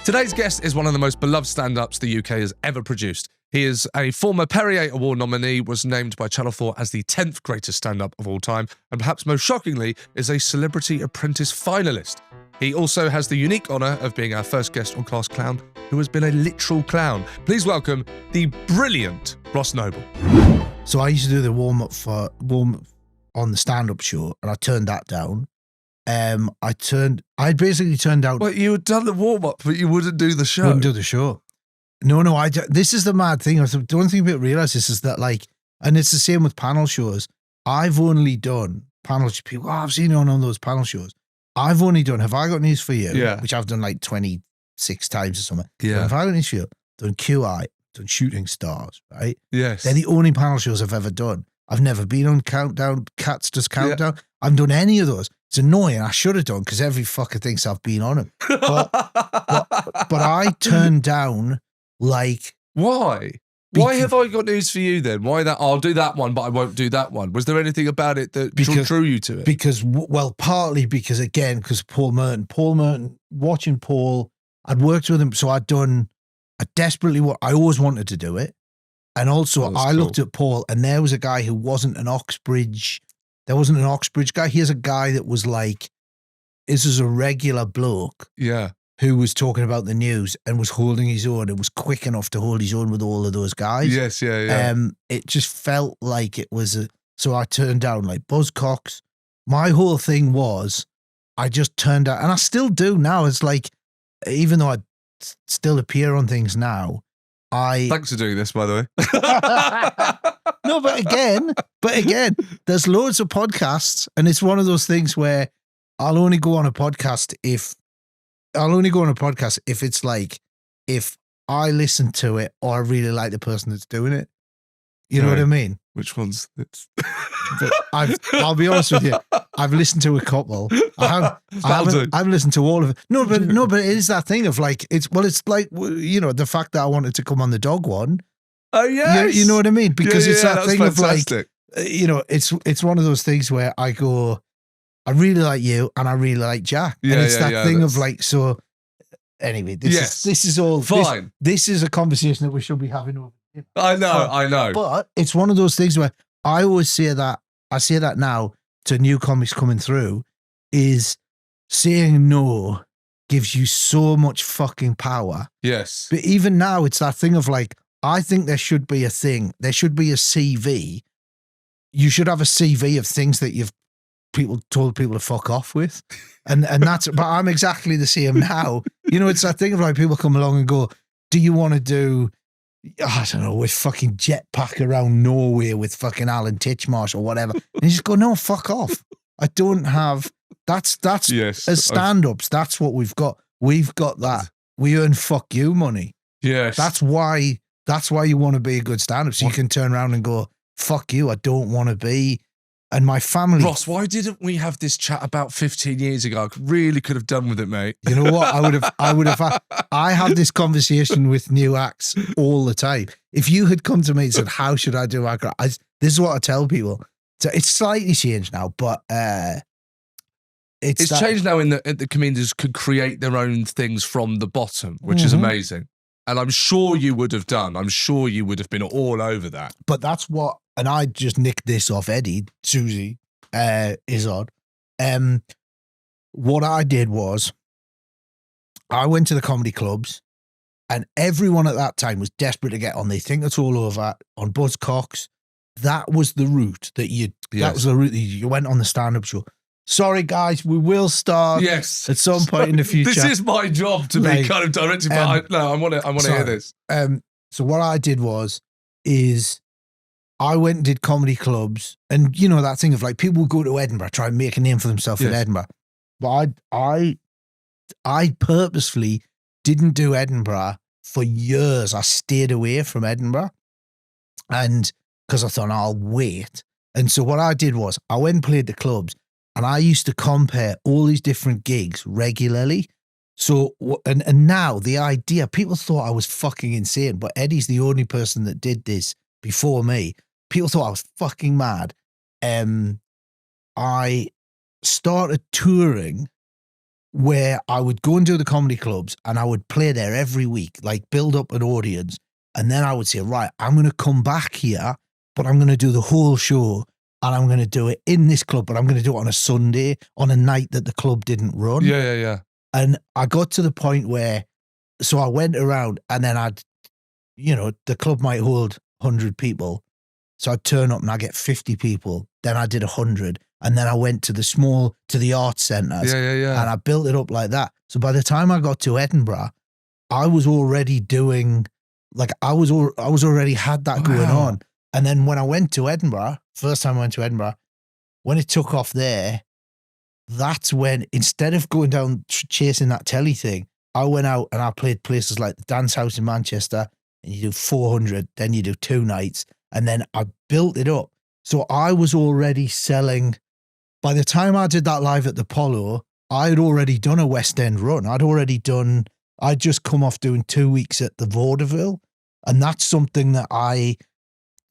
Today's guest is one of the most beloved stand-ups the UK has ever produced. He is a former Perrier Award nominee, was named by Channel 4 as the 10th greatest stand-up of all time, and perhaps most shockingly, is a Celebrity Apprentice finalist. He also has the unique honour of being our first guest on Class Clown, who has been a literal clown. Please welcome the brilliant Ross Noble. So I used to do the warm-up on the stand-up show, and I turned that down. I basically turned out... Well, you had done the warm-up, but you wouldn't do the show. Wouldn't do the show. No, this is the mad thing. The only thing people realise is that, like, and it's the same with panel shows. I've only done panel shows. People, I've seen you on those panel shows. I've only done, have I got news for you? Yeah. Which I've done like 26 times or something. Yeah. But have I got news for you? Done QI, done Shooting Stars, right? Yes. They're the only panel shows I've ever done. I've never been on Countdown, Cats Does Countdown. Yeah. I haven't done any of those. It's annoying. I should have done because every fucker thinks I've been on them. But I turned down, like... Why? Why have I got news for you then? Why that? I'll do that one, but I won't do that one. Was there anything about it that drew you to it? Because, well, partly because Paul Merton, watching Paul, I'd worked with him, so I always wanted to do it. And also I looked at Paul, and there was a guy who wasn't an Oxbridge. There wasn't an Oxbridge guy. Here's a guy that was like, this is a regular bloke. Yeah. Who was talking about the news and was holding his own. It was quick enough to hold his own with all of those guys. Yes, yeah. It just felt like it was so I turned down like Buzzcocks. My whole thing was I just turned out, and I still do now. It's like, even though I still appear on things now, Thanks for doing this, by the way. No, but again, there's loads of podcasts, and it's one of those things where I'll only go on a podcast if it's like, if I listen to it or I really like the person that's doing it. You know what I mean? Which ones? I'll be honest with you. I've listened to a couple. I haven't listened to all of it. No, but it is that thing of like, it's like, you know, the fact that I wanted to come on the dog one. Oh, yes. You know what I mean? Because it's that thing fantastic. of like, you know, it's one of those things where I go, I really like you and I really like Jack. Yeah, and it's that thing of like, so anyway, this is all fine. This is a conversation that we should be having over. I know. But it's one of those things where I always say that, I say that now to new comics coming through, is saying no gives you so much fucking power. Yes. But even now, it's that thing of like, I think there should be a thing. There should be a CV. You should have a CV of things that you've told people to fuck off with. And that's, but I'm exactly the same now. You know, it's that thing of like, people come along and go, do you want to do, I don't know, with fucking jetpack around Norway with fucking Alan Titchmarsh or whatever. And you just go, no, fuck off. I don't have, that's yes, as stand-ups, that's what we've got. We've got that. We earn fuck you money. Yes. That's why you want to be a good stand-up. So you can turn around and go, fuck you, I don't want to be. And my family... Ross, why didn't we have this chat about 15 years ago? I really could have done with it, mate. You know what? I have this conversation with new acts all the time. If you had come to me and said, how should I do acting? This is what I tell people. So it's slightly changed now, but it's changed now in that the comedians could create their own things from the bottom, which is amazing. And I'm sure you would have done. I'm sure you would have been all over that. But that's what... And I just nicked this off Eddie, Susie, Izzard. What I did was, I went to the comedy clubs, and everyone at that time was desperate to get on. They think it's all over on Buzzcocks. That was the route that you went on the stand-up show. Sorry, guys, we will start at some point in the future. This is my job to be kind of directed, but I want to hear this. So what I did is I went and did comedy clubs, and you know that thing of like, people would go to Edinburgh, try and make a name for themselves in Edinburgh. But I purposefully didn't do Edinburgh for years. I stayed away from Edinburgh, and because I thought, I'll wait. And so what I did was, I went and played the clubs, and I used to compare all these different gigs regularly. So, and now the idea, people thought I was fucking insane, but Eddie's the only person that did this before me. People thought I was fucking mad. I started touring where I would go and do the comedy clubs and I would play there every week, like build up an audience. And then I would say, right, I'm going to come back here, but I'm going to do the whole show and I'm going to do it in this club, but I'm going to do it on a Sunday, on a night that the club didn't run. Yeah. And I got to the point where, so I went around and then the club might hold 100 people. So I'd turn up and I get 50 people. Then I did 100. And then I went to the arts centres. Yeah. And I built it up like that. So by the time I got to Edinburgh, I was already doing, like, I was already had that going on. And then when I went to Edinburgh, first time I went to Edinburgh, when it took off there, that's when, instead of going down chasing that telly thing, I went out and I played places like the Dance House in Manchester, and you do 400, then you do 2 nights, and then I built it up. So I was already selling. By the time I did that live at the Apollo, I had already done a West End run. I'd just come off doing 2 weeks at the Vaudeville, and that's something that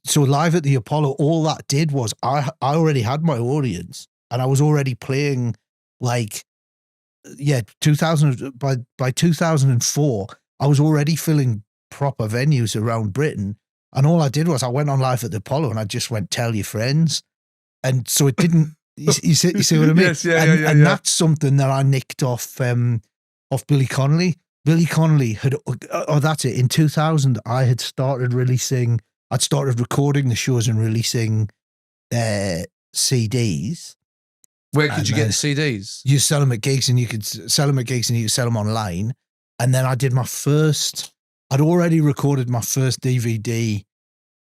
so live at the Apollo, all that did was I already had my audience, and I was already playing, like, 2000, by 2004, I was already filling proper venues around Britain. And all I did was I went on live at the Apollo and I just went, tell your friends. And so it didn't, you see what I mean? Yes, and that's something that I nicked off Billy Connolly. Billy Connolly that's it. In 2000, I'd started recording the shows and releasing CDs. Where could you get the CDs? You sell them at gigs, and you could sell them at gigs, and you could sell them online. And then I'd already recorded my first DVD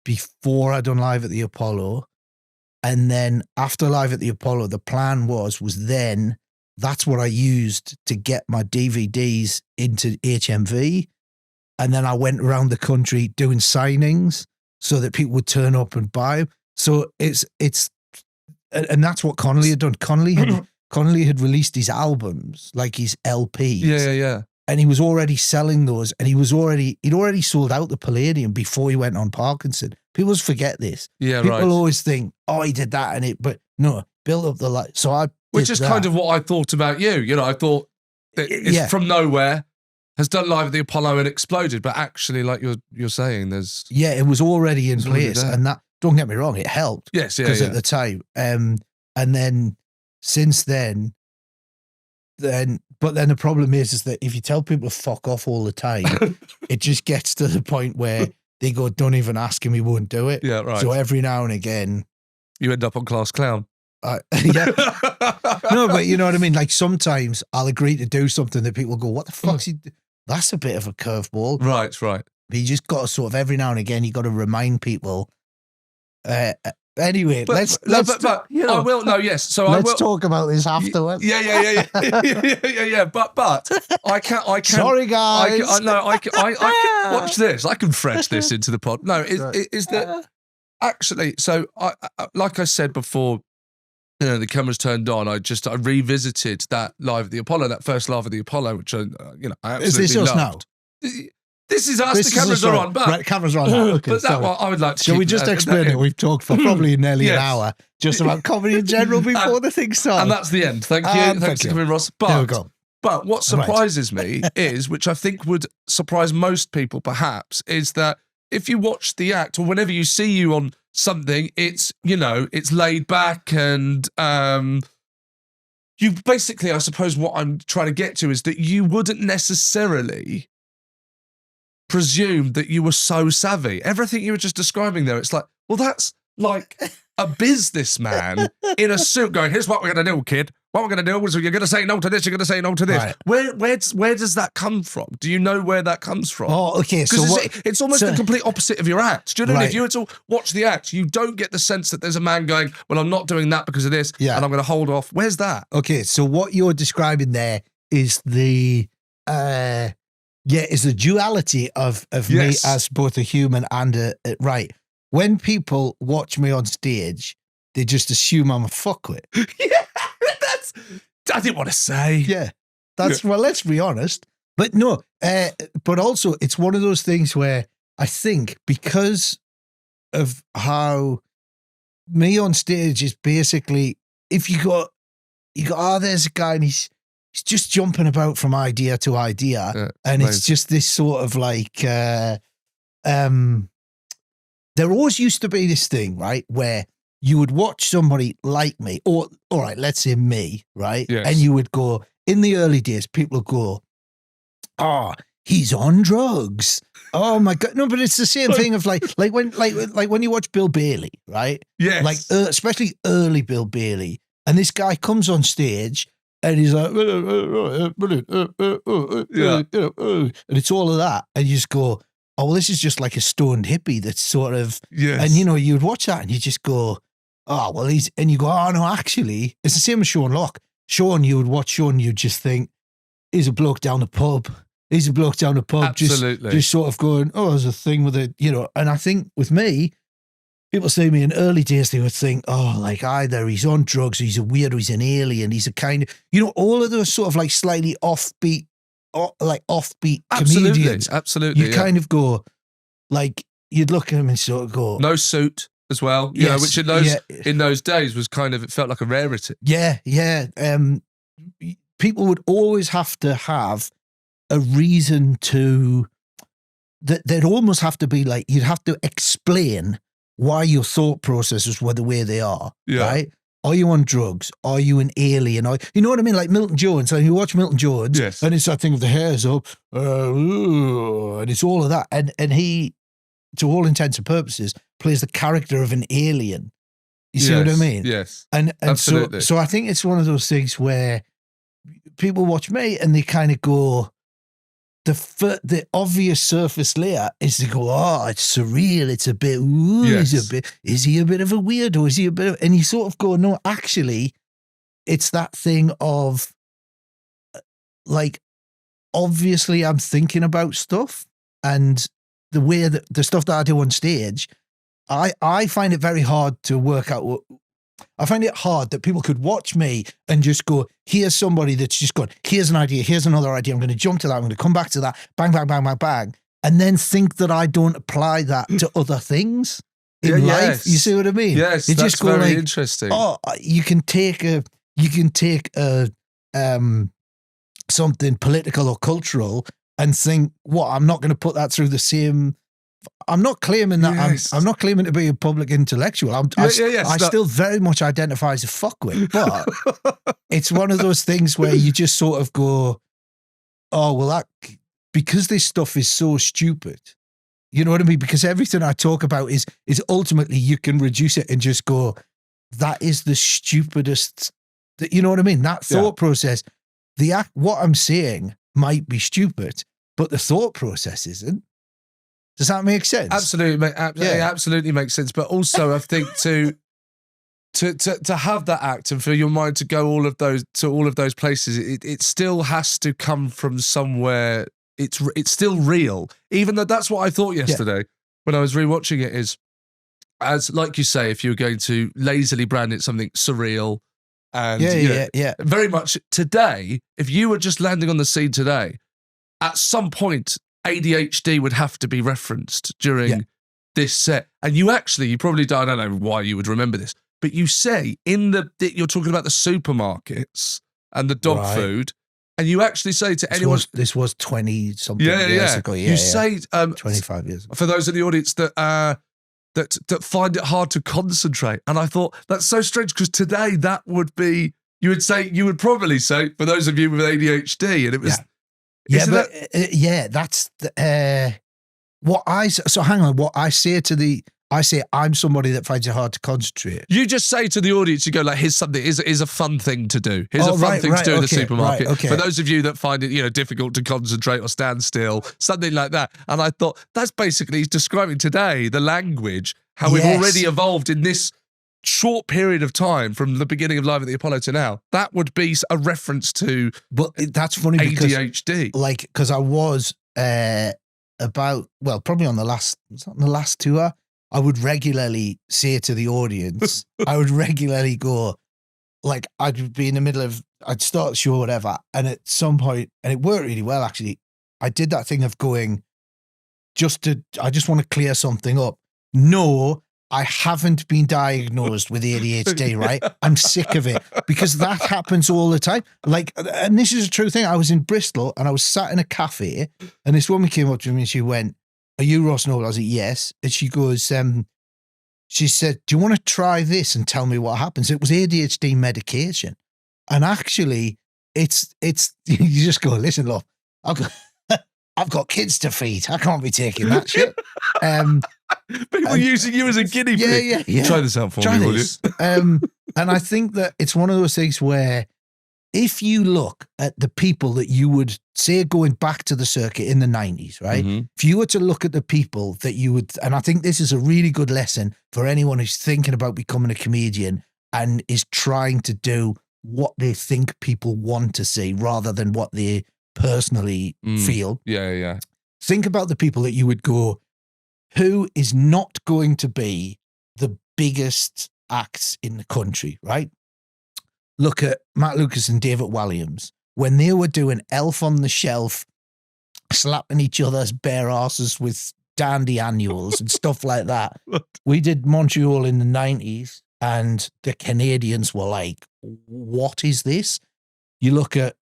before I'd done live at the Apollo. And then after live at the Apollo, the plan was then that's what I used to get my DVDs into HMV. And then I went around the country doing signings so that people would turn up and buy them. So and that's what Connolly had done. Connolly had released his albums, like his LPs. Yeah. And he was already selling those, and he'd already sold out the Palladium before he went on Parkinson. People forget this. Yeah, People right. always think, oh, he did that, but no, build up the light. So which is kind of what I thought about you. You know, I thought that it's from nowhere, has done live at the Apollo and exploded, but actually, like you're saying, it was already in place, and that, don't get me wrong, it helped. Yes, because at the time, and then since then. But then the problem is that if you tell people to fuck off all the time, it just gets to the point where they go, don't even ask him, he won't do it. Yeah, right. So every now and again, you end up on Class Clown. Yeah. No, but you know what I mean? Like, sometimes I'll agree to do something that people go, what the fuck's he do? That's a bit of a curveball. Right. But you just got to sort of, every now and again, you got to remind people. Anyway, let's I will. No, yes. So let's talk about this afterwards. Yeah. But I can. Sorry, guys. I can watch this. I can fresh this into the pod. No, is that actually? So I like I said before, you know, the cameras turned on. I revisited that live at the Apollo, that first live at the Apollo, which I absolutely is this us loved. now? This is us. The cameras are on, but cameras are on. Okay, but that one I would like to. Shall we just explain it? We've talked for probably nearly an hour just about comedy in general before the thing starts, and that's the end. Thank you. Thanks for coming, Ross. There we go. But what surprises me is, which I think would surprise most people, perhaps, is that if you watch the act or whenever you see you on something, it's laid back and you basically, I suppose, what I'm trying to get to is that you wouldn't necessarily presumed that you were so savvy. Everything you were just describing there, it's like, well, that's like a businessman in a suit going, here's what we're going to do, kid. What we're going to do is you're going to say no to this, you're going to say no to this. Right. Where does that come from? Do you know where that comes from? Oh, okay. So it's almost the complete opposite of your act. Do you know what I mean? If you were to watch the act, you don't get the sense that there's a man going, well, I'm not doing that because of this, and I'm going to hold off. Where's that? Okay, so what you're describing there is the... it's the duality of me as both a human and right. When people watch me on stage, they just assume I'm a fuckwit. I didn't want to say. Yeah, well, let's be honest. But no, but also it's one of those things where I think because of how me on stage is basically, if you go, there's a guy and he's he's just jumping about from idea to idea. And amazing. it's just this sort of like, there always used to be this thing, right? Where you would watch somebody like me, or all right, let's say me, right? Yes. And you would go, in the early days, people would go, oh, he's on drugs. Oh my God. No, but it's the same thing of like when you watch Bill Bailey, right? Yes. Like, especially early Bill Bailey. And this guy comes on stage and he's like, and it's all of that. And you just go, oh, well, this is just like a stoned hippie that's sort of, Yes. and you'd watch that and you just go, oh, well, and you go, oh no, actually, it's the same as Sean Locke. Sean, you would watch Sean, you'd just think, he's a bloke down the pub. He's a bloke down the pub. Absolutely. Just sort of going, oh, there's a thing with it, and I think with me, people say to me in early days, they would think, oh, like either he's on drugs, or he's a weirdo, he's an alien, he's a kind of, all of those sort of like slightly offbeat comedians. Absolutely. You kind of go, like, you'd look at him and sort of go. No suit as well, Yes, which in those days was kind of, it felt like a rarity. Yeah. People would always have to have a reason to, there'd almost have to be like, you'd have to explain why your thought processes were the way they are, right? Are you on drugs? Are you an alien? You know what I mean? Like Milton Jones. So you watch Milton Jones, yes. And it's that thing of the hair's up, and it's all of that. And he, to all intents and purposes, plays the character of an alien. You see what I mean? Yes. And absolutely. So I think it's one of those things where people watch me and they kind of go, the obvious surface layer is to go, oh, it's surreal. It's a bit, yes. Is he a bit of a weirdo? Is he a bit of, and you sort of go, no, actually, it's that thing of like, obviously I'm thinking about stuff, and the way that the stuff that I do on stage, I find it very hard to work out. I find it hard that people could watch me and just go, here's somebody that's just gone, here's an idea, here's another idea, I'm going to jump to that, I'm going to come back to that, bang, bang, bang, bang, bang, and then think that I don't apply that to other things in life. Yes. You see what I mean? Yes, you that's just go very like, interesting. Oh, you can take something political or cultural and think, what, I'm not going to put that through the same. I'm not claiming that. Yes. I'm not claiming to be a public intellectual. I still very much identify as a fuckwit, but it's one of those things where you just sort of go, oh, well, because this stuff is so stupid. You know what I mean? Because everything I talk about is ultimately you can reduce it and just go, that is the stupidest. You know what I mean? That thought process, what I'm saying might be stupid, but the thought process isn't. Does that make sense? Absolutely, it absolutely makes sense. But also, I think to have that act and for your mind to go all of those places, it still has to come from somewhere. It's still real, even though that's what I thought yesterday when I was rewatching it. Is as like you say, if you were going to lazily brand it something surreal, and very much today, if you were just landing on the scene today, at some point, ADHD would have to be referenced during this set. And you probably don't, I don't know why you would remember this, but you say you're talking about the supermarkets and the dog food, and you actually say to anyone. This was 20 something years ago. You say 25 years ago. For those in the audience that find it hard to concentrate. And I thought that's so strange because today that would be, you would probably say, for those of you with ADHD, and it was. That's what I say I'm somebody that finds it hard to concentrate. You just say to the audience, you go like, here's something, is a fun thing to do. Here's a fun thing to do in the supermarket. For those of you that find it, difficult to concentrate or stand still, something like that. And I thought that's basically describing today, the language, how we've already evolved in this short period of time from the beginning of Live at the Apollo to now. That would be a reference to that's funny ADHD. Because I was probably on the last tour, I would regularly say to the audience, I would regularly go, like, I'd be in the middle of, I'd start the show or whatever, and at some point, and it worked really well actually, I did that thing of going, I just want to clear something up. No, I haven't been diagnosed with ADHD, right? I'm sick of it because that happens all the time. Like, and this is a true thing. I was in Bristol and I was sat in a cafe and this woman came up to me and she went, "Are you Ross Noble?" I was like, "Yes." And she goes, she said, "Do you want to try this and tell me what happens?" It was ADHD medication. And actually, it's you just go, "Listen, love, I've got kids to feed. I can't be taking that shit." People using you as a guinea pig. Yeah. Try this out for me, will you? And I think that it's one of those things where if you look at the people that you would say going back to the circuit in the 90s, right? Mm-hmm. If you were to look at the people that you would, and I think this is a really good lesson for anyone who's thinking about becoming a comedian and is trying to do what they think people want to see rather than what they personally feel. Yeah. Think about the people that you would go, who is not going to be the biggest acts in the country, right? Look at Matt Lucas and David Walliams. When they were doing Elf on the Shelf, slapping each other's bare asses with dandy annuals and stuff like that. We did Montreal in the 90s and the Canadians were like, what is this? You look at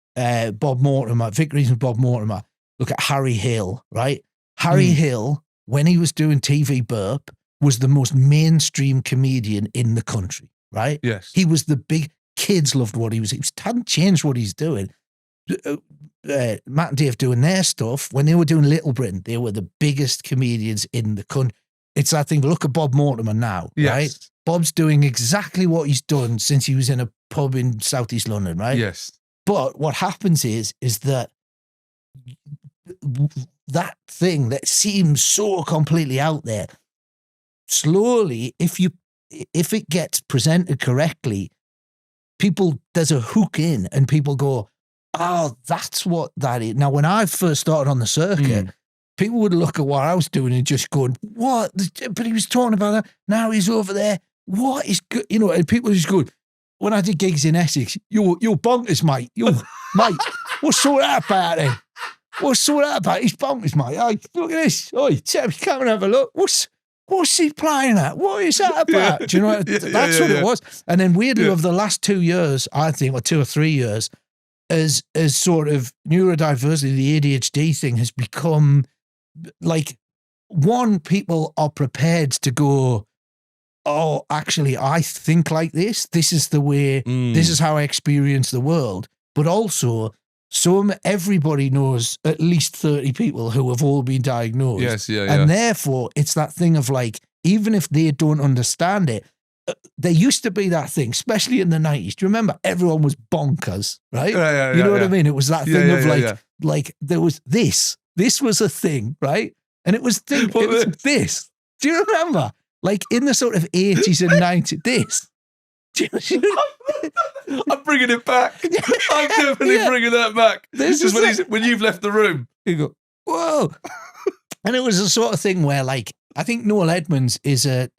Bob Mortimer, Vic Reason, Bob Mortimer. Look at Harry Hill, right? Harry Hill, when he was doing TV Burp, was the most mainstream comedian in the country, right? Yes. He was the big, kids loved what he hadn't changed what he's doing. Matt and Dave doing their stuff, when they were doing Little Britain, they were the biggest comedians in the country. It's that thing, look at Bob Mortimer now, right? Bob's doing exactly what he's done since he was in a pub in Southeast London, right? Yes. But what happens is that that thing that seems so completely out there, slowly, if it gets presented correctly, there's a hook in and people go, oh, that's what that is. Now, when I first started on the circuit, people would look at what I was doing and just going, what? But he was talking about that. Now he's over there. What is good? You know, and people just go, when I did gigs in Essex, you're bonkers, mate. Mate, what's sort that about then? What's sort that about? He's bonkers, mate. Hey, look at this. Oh, come and have a look. What's he playing at? What is that about? Do you know? That's what it was. And then weirdly, over the last 2 years, I think, or 2 or 3 years, as sort of neurodiversity, the ADHD thing has become like, one, people are prepared to go, oh, actually, I think like this. This is the way, this is how I experience the world. But also, everybody knows at least 30 people who have all been diagnosed. Yes, And therefore, it's that thing of like, even if they don't understand it, there used to be that thing, especially in the 90s. Do you remember? Everyone was bonkers, right? You know what I mean? It was that thing of like there was this. This was a thing, right? And it was this. Do you remember? Like in the sort of 80s and 90s, this. I'm bringing it back. I'm definitely bringing that back. This is when you've left the room. You go, whoa. And it was a sort of thing where, like, I think Noel Edmonds is a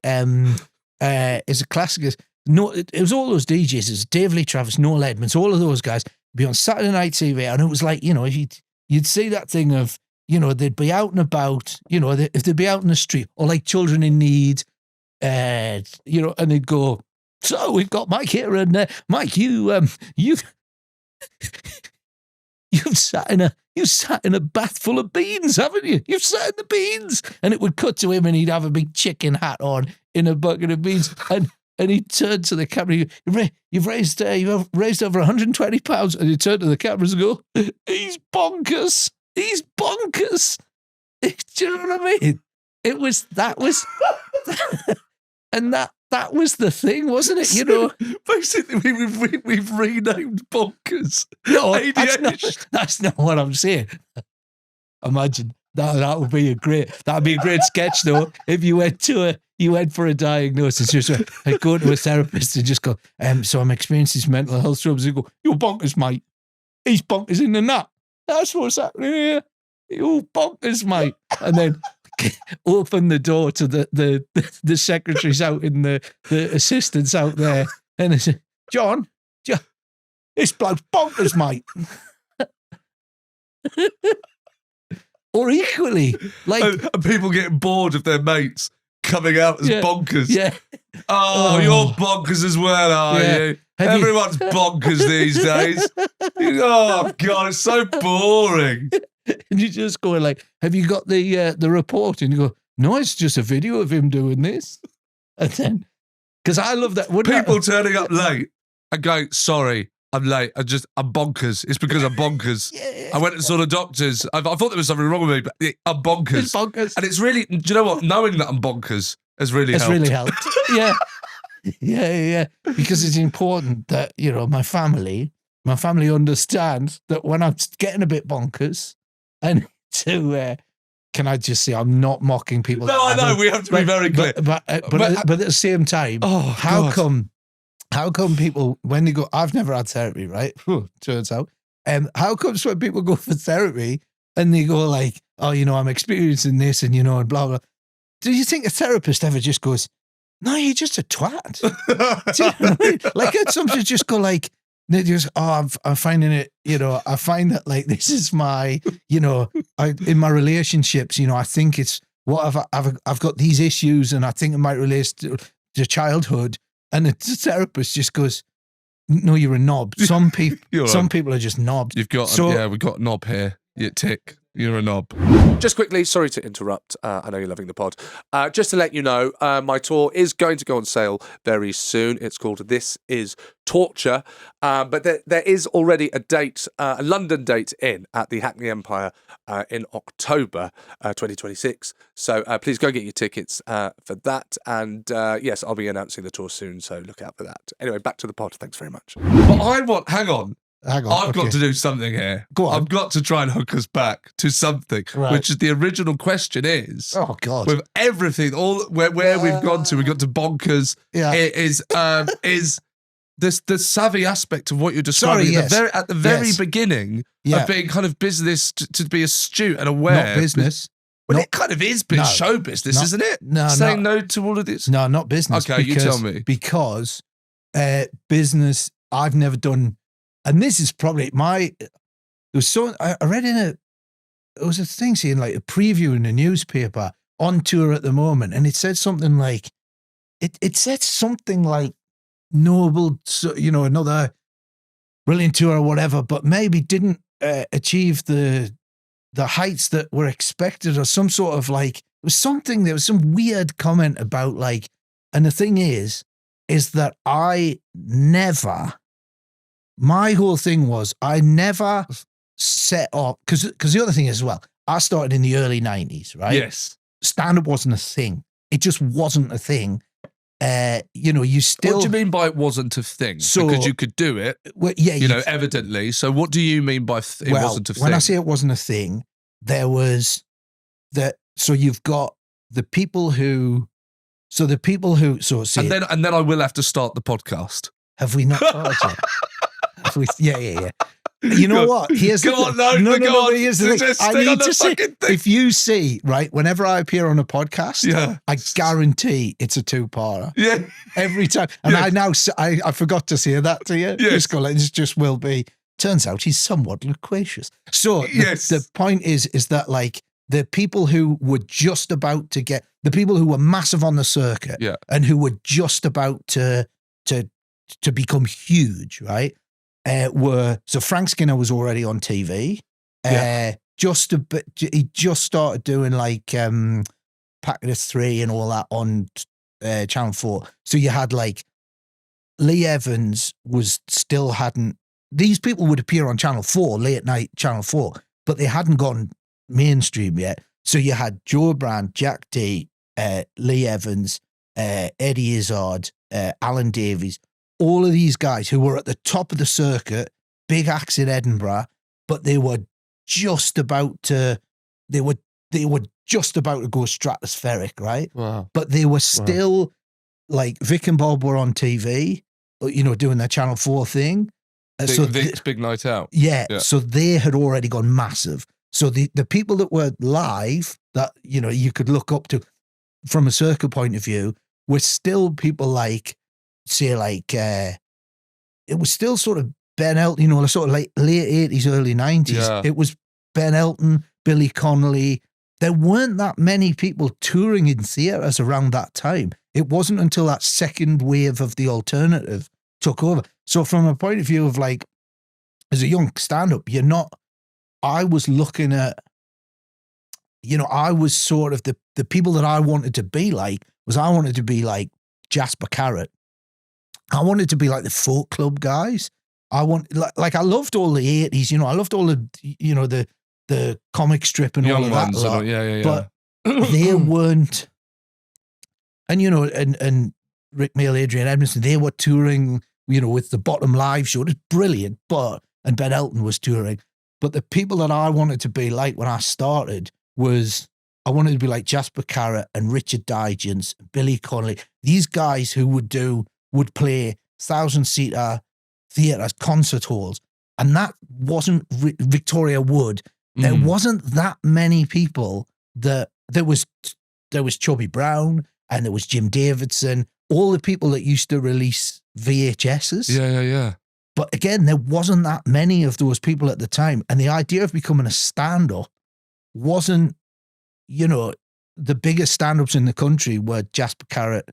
classic. No, it was all those DJs. It was Dave Lee Travis, Noel Edmonds, all of those guys be on Saturday Night TV, and it was like, you know, you'd see that thing of, you know, they'd be out and about, you know, if they'd be out in the street, or like Children in Need, you know, and they'd go, so we've got Mike here, and Mike, you've sat in a bath full of beans, haven't you? You've sat in the beans, and it would cut to him, and he'd have a big chicken hat on in a bucket of beans, and he'd turn to the camera. You've raised over 120 pounds, and he'd turn to the cameras and go, "He's bonkers. He's bonkers." Do you know what I mean? That was, and that was the thing, wasn't it? You know, basically we've renamed Bonkers. No, that's not what I'm saying. Imagine that would be a great sketch though. If you went for a diagnosis, just go to a therapist and just go, so I'm experiencing mental health troubles. You go, you're bonkers, mate. He's bonkers in the nut. That's what's happening here. You're bonkers, mate. And then open the door to the secretaries out in the assistants out there, and they say, John, this bloke's bonkers, mate. Or equally, like, and people getting bored of their mates coming out as bonkers. Yeah. Oh, you're bonkers as well, are you? Everyone's bonkers these days. Oh, God, it's so boring. And you just go like, have you got the report? And you go, no, it's just a video of him doing this. And then, because I love that. People turning up late and going, sorry, I'm late. I'm bonkers. It's because I'm bonkers. I went and saw the doctors. I thought there was something wrong with me, but I'm bonkers. It's bonkers. And it's really, do you know what? Knowing that I'm bonkers has really helped. It's really helped. Yeah. Yeah. Because it's important that, my family understands that when I'm getting a bit bonkers, and can I just say, I'm not mocking people. No, I know. We have to be very clear. But at the same time, how come people, when they go, I've never had therapy, right? Turns out. How comes when people go for therapy and they go like, oh, I'm experiencing this and, and blah, blah. Do you think a therapist ever just goes, no, you're just a twat? Do you know what I mean? Like, sometimes just go like, they just, I'm finding it, I find that like, this is my, in my relationships, I think it's what I've got these issues and I think it might relate to childhood. And the therapist just goes, no, you're a knob. Some people are just knobs. We've got a knob here. You tick. You're a knob. Just quickly, sorry to interrupt. I know you're loving the pod. Just to let you know, my tour is going to go on sale very soon. It's called This Is Torture. But there is already a date, a London date at the Hackney Empire in October 2026. So please go get your tickets for that. And yes, I'll be announcing the tour soon, so look out for that. Anyway, back to the pod. Thanks very much. But hang on. I've got to do something here. Go on. I've got to try and hook us back to something, which is the original question is. Oh, God. With everything, where we've gone to, we got to bonkers. Yeah. It is the savvy aspect of what you're describing at the very beginning of being kind of business to be astute and aware. Not business. Well, it kind of is show business, isn't it? No, saying no to all of this. No, not business. Okay, you tell me. Because business, I've never done. And this is probably I read it was a thing saying like a preview in the newspaper on tour at the moment. And it said something like, it said something like noble, another brilliant tour or whatever, but maybe didn't achieve the heights that were expected or some sort of like, there was some weird comment about like, and the thing is that my whole thing was I never set up, because the other thing is as well, I started in the early 90s, right? Yes. Stand-up wasn't a thing. It just wasn't a thing. You still... What do you mean by it wasn't a thing? Because you could do it, evidently. So what do you mean by it wasn't a thing? When I say it wasn't a thing, there was so you've got the people who... And then I will have to start the podcast. Have we not started yet? Yeah. You know what? Here's the thing. No. Here's the thing. I need to say, if you see, right, whenever I appear on a podcast, I guarantee it's a two-parter. Yeah. Every time. And I forgot to say that to you. Yes. It just will be. Turns out he's somewhat loquacious. So the point is that like the people who were just about to get, the people who were massive on the circuit and who were just about to become huge, right? So Frank Skinner was already on TV. He just started doing like Packet of Three and all that on Channel 4. So you had like Lee Evans these people would appear on Channel 4, late night Channel 4, but they hadn't gone mainstream yet. So you had Joe Brand, Jack D, Lee Evans, Eddie Izzard, Alan Davies, all of these guys who were at the top of the circuit, big acts in Edinburgh, but they were just about to go stratospheric, right? Wow. But they were still like Vic and Bob were on TV, doing their Channel 4 thing. Vic's Big Night Out. Yeah. So they had already gone massive. So the people that were live that, you could look up to from a circuit point of view were still people like, say like, it was still sort of Ben Elton, sort of like late 80s, early 90s. Yeah. It was Ben Elton, Billy Connolly, there weren't that many people touring in theatres around that time. It wasn't until that second wave of the alternative took over. So from a point of view of like, as a young stand-up, I was looking at, I was sort of the people that I wanted to be like, I wanted to be like Jasper Carrot. I wanted to be like the folk club guys. I loved all the 80s, I loved all the, the comic strip and Young all of that ones, lot. yeah. But they weren't, and and Rick Mail, Adrian Edmondson, they were touring, with the Bottom Live show. It was brilliant, and Ben Elton was touring. But the people that I wanted to be like when I started I wanted to be like Jasper Carrot and Richard Digance, Billy Connolly. These guys who would play 1,000-seater theatres, concert halls. And that wasn't Victoria Wood. There wasn't that many people that there was Chubby Brown and there was Jim Davidson, all the people that used to release VHSs. Yeah. But again, there wasn't that many of those people at the time. And the idea of becoming a stand-up wasn't, the biggest stand-ups in the country were Jasper Carrot,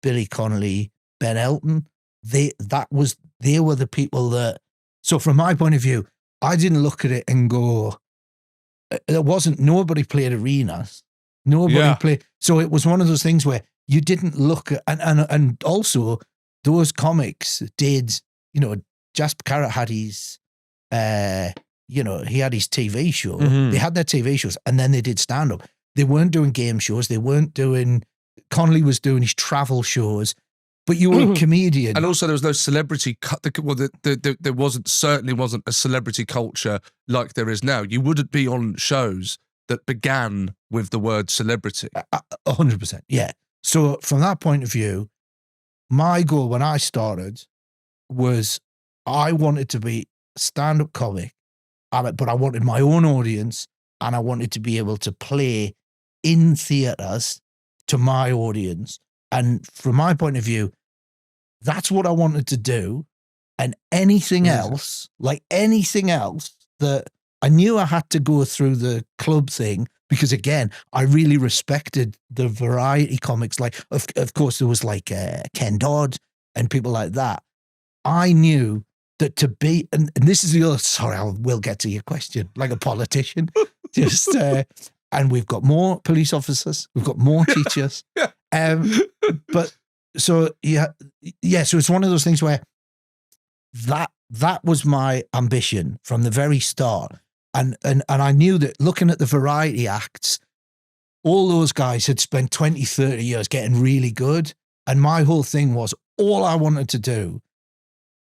Billy Connolly, Ben Elton. They were the people that, so from my point of view, I didn't look at it and go, nobody played arenas. Nobody played. So it was one of those things where you didn't look at, and also those comics did, Jasper Carrot had his, he had his TV show. They had their TV shows and then they did stand-up. They weren't doing game shows. Connolly was doing his travel shows, but you were a comedian. And also there was no celebrity, there certainly wasn't a celebrity culture like there is now. You wouldn't be on shows that began with the word celebrity. 100%, yeah. So from that point of view, my goal when I started was I wanted to be a stand-up comic, but I wanted my own audience and I wanted to be able to play in theatres to my audience. And from my point of view, that's what I wanted to do. And anything else that I knew I had to go through the club thing, because again, I really respected the variety comics. Like, of course, there was like Ken Dodd and people like that. I knew that to be, and this is the other, sorry, I will get to your question, like a politician, and we've got more police officers, we've got more teachers. But so, so it's one of those things where that was my ambition from the very start. And I knew that looking at the variety acts, all those guys had spent 20, 30 years getting really good. And my whole thing was, all I wanted to do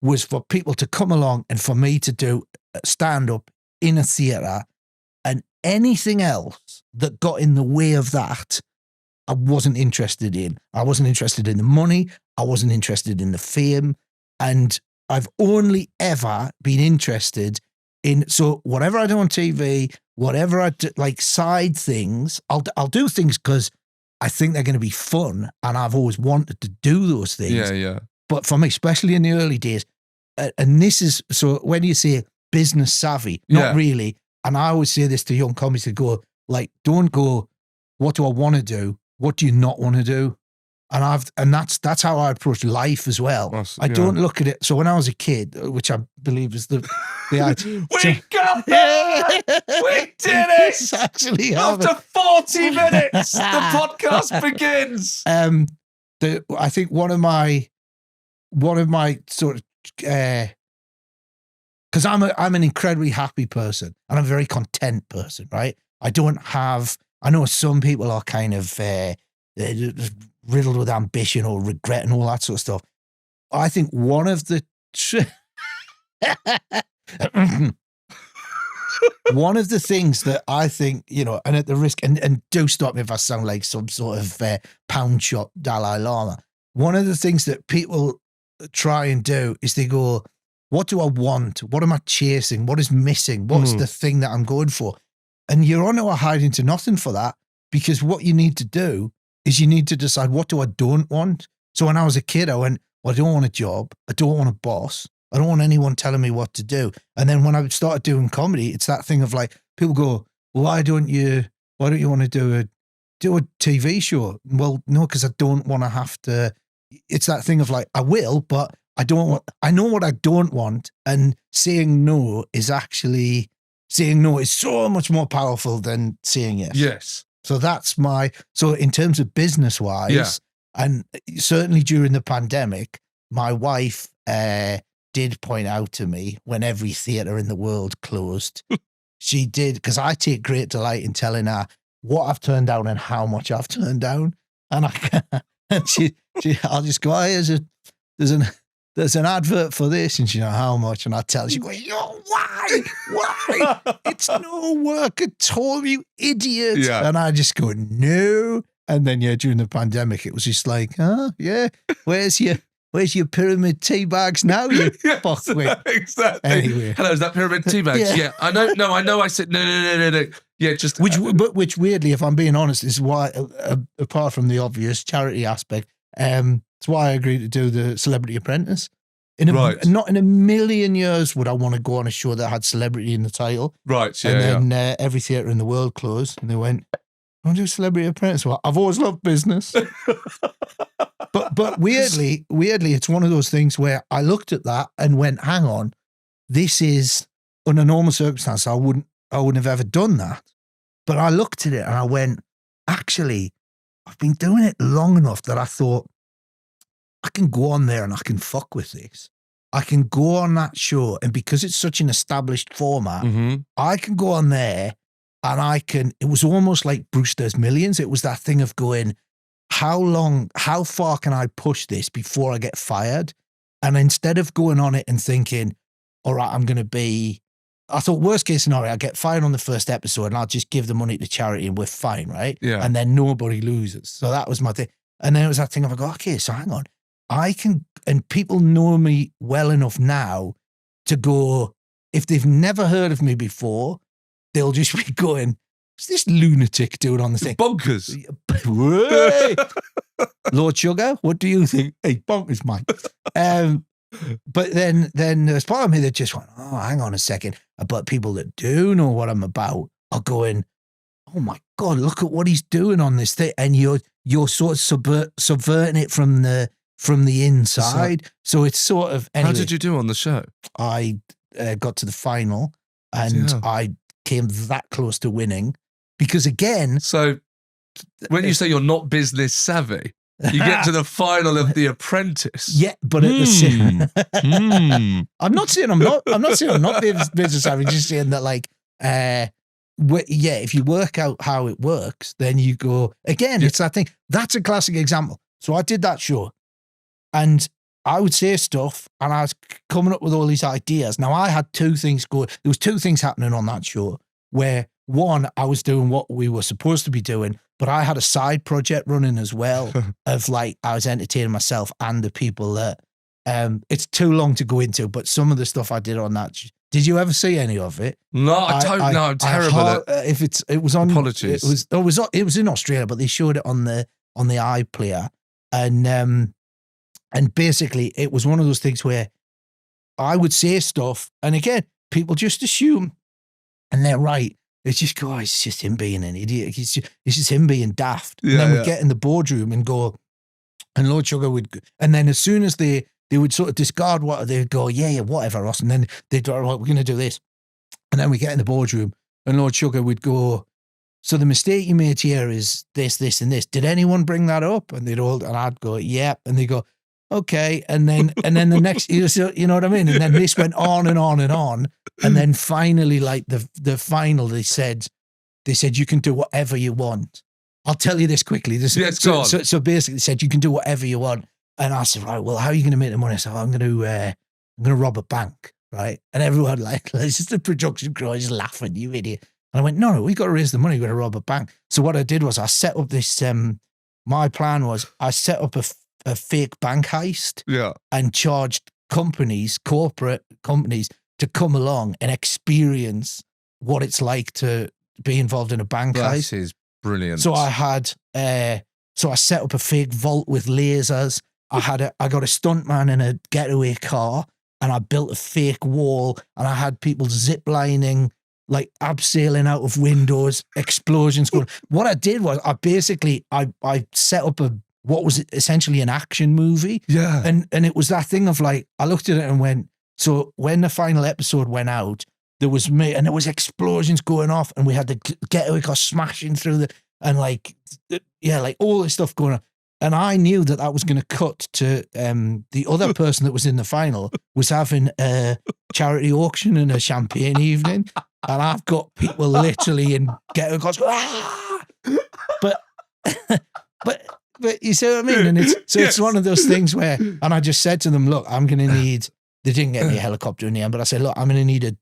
was for people to come along and for me to do stand-up in a theatre, and anything else that got in the way of that, I wasn't interested in. I wasn't interested in the money. I wasn't interested in the fame. And I've only ever been interested in, so whatever I do on TV, whatever I do, like side things, I'll do things because I think they're going to be fun, and I've always wanted to do those things. Yeah. But for me, especially in the early days, and this is, so when you say business savvy, not really, and I always say this to young comics to go, like, don't go, what do I want to do? What do you not want to do? And that's how I approach life as well. I don't look at it. So when I was a kid, which I believe is the idea. We got there! We did it! Actually, after 40 minutes, the podcast begins. I think one of my sort of, because I'm an incredibly happy person and I'm a very content person, right? I know some people are kind of riddled with ambition or regret and all that sort of stuff. I think one of the one of the things that I think, and at the risk, and do stop me if I sound like some sort of pound shop Dalai Lama, one of the things that people try and do is they go, what do I want? What am I chasing? What is missing? What's the thing that I'm going for? And you're on a hide into nothing for that, because what you need to do is you need to decide, what do I don't want? So when I was a kid, I went, well, I don't want a job. I don't want a boss. I don't want anyone telling me what to do. And then when I started doing comedy, it's that thing of like, people go, why don't you why don't you want to do a TV show? Well, no, because I don't want to have to. It's that thing of like, I will, but I know what I don't want. And saying no is so much more powerful than saying yes. Yes. So so in terms of business wise, and certainly during the pandemic, my wife did point out to me when every theatre in the world closed, she did, because I take great delight in telling her what I've turned down and how much I've turned down. And I'll just go, there's an advert for this, and she know how much, and I tell her, she go, why? It's no work at all, you idiot. Yeah. And I just go, no. And then during the pandemic, it was just like, where's your pyramid tea bags now, you fuckwit? Exactly. Anyway. Hello, is that pyramid tea bags? Yeah. I know. No, I know. I said no. Yeah, just which weirdly, if I'm being honest, is why, apart from the obvious charity aspect, it's why I agreed to do the Celebrity Apprentice. Not in a million years would I want to go on a show that had celebrity in the title. Right. Yeah. And then every theatre in the world closed, and they went, I want to do Celebrity Apprentice. Well, I've always loved business. But weirdly, it's one of those things where I looked at that and went, hang on, this is, under normal circumstances, I wouldn't have ever done that. But I looked at it and I went, actually, I've been doing it long enough that I thought, I can go on there and I can fuck with this. I can go on that show, and because it's such an established format, I can go on there and it was almost like Brewster's Millions. It was that thing of going, how far can I push this before I get fired? And instead of going on it and thinking, all right, I thought worst case scenario, I get fired on the first episode and I'll just give the money to charity and we're fine, right? Yeah. And then nobody loses. So that was my thing. And then it was that thing of, I go, okay, so hang on. I can, and people know me well enough now to go, if they've never heard of me before, they'll just be going, what's this lunatic doing on the thing? Bonkers. Lord Sugar, what do you think? Hey, bonkers, mate. But then there's part of me that just went, oh, hang on a second. But people that do know what I'm about are going, oh my God, look at what he's doing on this thing. And you're sort of subverting it from the inside. So it's sort of, anyway, how did you do on the show? I got to the final and I came that close to winning because again. So when you say you're not business savvy, you get to the final of The Apprentice. Yeah, but at the same, I'm not saying I'm not business savvy. Just saying that, like, if you work out how it works, then you go again. Yeah. It's that thing. That's a classic example. So I did that show, and I would say stuff, and I was coming up with all these ideas. Now I had two things going. There was two things happening on that show. Where one, I was doing what we were supposed to be doing. But I had a side project running as well of like, I was entertaining myself and the people that, it's too long to go into, but some of the stuff I did on that. Did you ever see any of it? No, I don't know. I'm terrible at it. It was on, apologies. It was in Australia, but they showed it on the iPlayer. And basically it was one of those things where I would say stuff. And again, people just assume, and they're right. It's just, it's just him being an idiot. It's just him being daft. And then we'd get in the boardroom and go, and Lord Sugar would, and then as soon as they would sort of discard what, they'd go, yeah, whatever, Ross. And then they'd go, right, we're going to do this. And then we get in the boardroom and Lord Sugar would go, so the mistake you made here is this, this, and this. Did anyone bring that up? And and I'd go, yeah. And they go, okay. And then the next, you know what I mean? And then this went on and on and on. And then finally, like the final, they said, you can do whatever you want. I'll tell you this quickly. So basically they said, you can do whatever you want. And I said, right, well, how are you going to make the money? I said, I'm going to rob a bank. Right. And everyone it's just the production crew just laughing, you idiot. And I went, no, we got to raise the money. We're going to rob a bank. So what I did was I set up this, my plan was I set up a fake bank heist and charged corporate companies to come along and experience what it's like to be involved in a bank heist. That is brilliant. So I had, I set up a fake vault with lasers. I got a stuntman in a getaway car, and I built a fake wall, and I had people zip lining like abseiling out of windows, explosions going. What I did was I set up what was essentially an action movie. Yeah. And it was that thing of like, I looked at it and went, so when the final episode went out, there was me and there was explosions going off and we had the getaway car smashing through and like all this stuff going on. And I knew that was going to cut to the other person that was in the final was having a charity auction and a champagne evening. And I've got people literally in getaway cars going, ah! But you see what I mean? And it's one of those things where, and I just said to them, look, I'm going to need, they didn't get me a helicopter in the end, but I said, look, I'm going to need a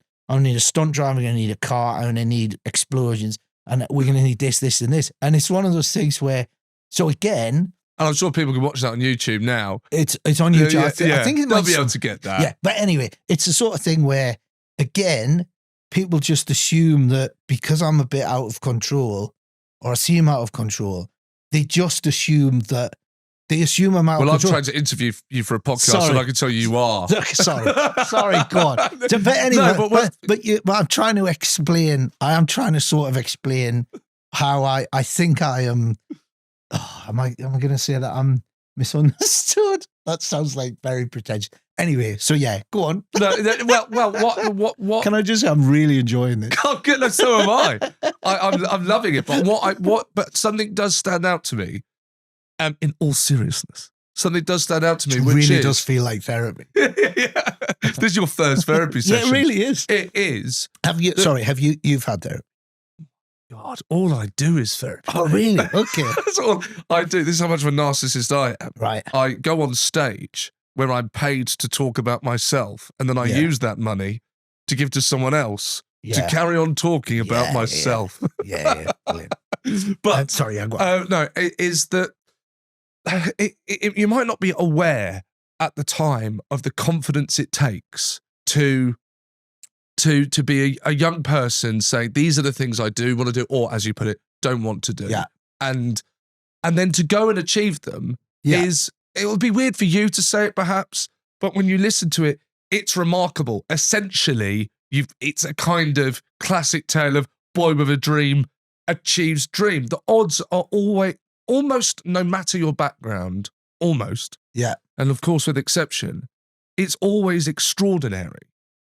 stunt driver, I'm going to need a car, I'm going to need explosions, and we're going to need this, this, and this. And it's one of those things where, so again, and I'm sure people can watch that on YouTube now. It's on YouTube. I think they'll be able to get that. Yeah, but anyway, it's the sort of thing where, again, people just assume that because I'm a bit out of control, or I seem out of control, they just assume that I'm out of control. Well, I'm trying to interview you for a podcast, and I can tell you are. Sorry, God. But anyway, but I'm trying to explain. I am trying to sort of explain how I think I am. Oh, am I going to say that I'm misunderstood? That sounds like very pretentious. Anyway, so yeah, go on. Well, what? Can I just say I'm really enjoying this? Oh, goodness, so am I. I'm loving it. But but something does stand out to me. In all seriousness, something does stand out to me. It really does feel like therapy. Yeah. This is your first therapy session. Yeah, it really is. It is. You've had therapy? God, all I do is therapy. Oh, really? Okay. That's all I do. This is how much of a narcissist I am. Right. I go on stage where I'm paid to talk about myself, and then I use that money to give to someone else to carry on talking about myself. Yeah. Brilliant. But sorry, I'm no, it is that you might not be aware at the time of the confidence it takes to be a young person saying, these are the things I do want to do, or as you put it, don't want to do. Yeah. And then to go and achieve them it would be weird for you to say it perhaps, but when you listen to it, it's remarkable. Essentially, it's a kind of classic tale of boy with a dream achieves dream. The odds are almost no matter your background, almost. Yeah. And of course, with exception, it's always extraordinary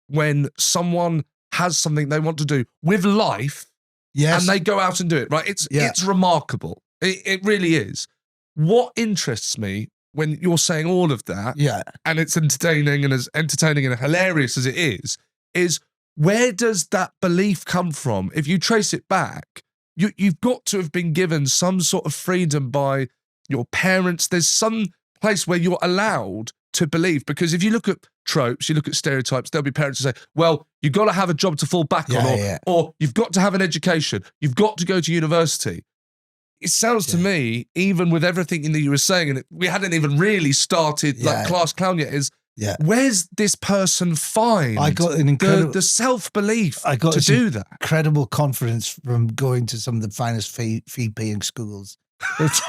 when someone has something they want to do with life, and they go out and do it, right? It's remarkable. It really is. What interests me when you're saying all of that, and it's entertaining and as entertaining and hilarious as it is where does that belief come from? If you trace it back, you've got to have been given some sort of freedom by your parents. There's some place where you're allowed to believe, because if you look at tropes, you look at stereotypes, there'll be parents who say, well, you've got to have a job to fall back on, or you've got to have an education, you've got to go to university. It sounds to me, even with everything that you were saying, and we hadn't even really started class clown yet, where's this person find I got an incredible the self-belief to do that? Incredible confidence from going to some of the finest fee-paying schools. Yes,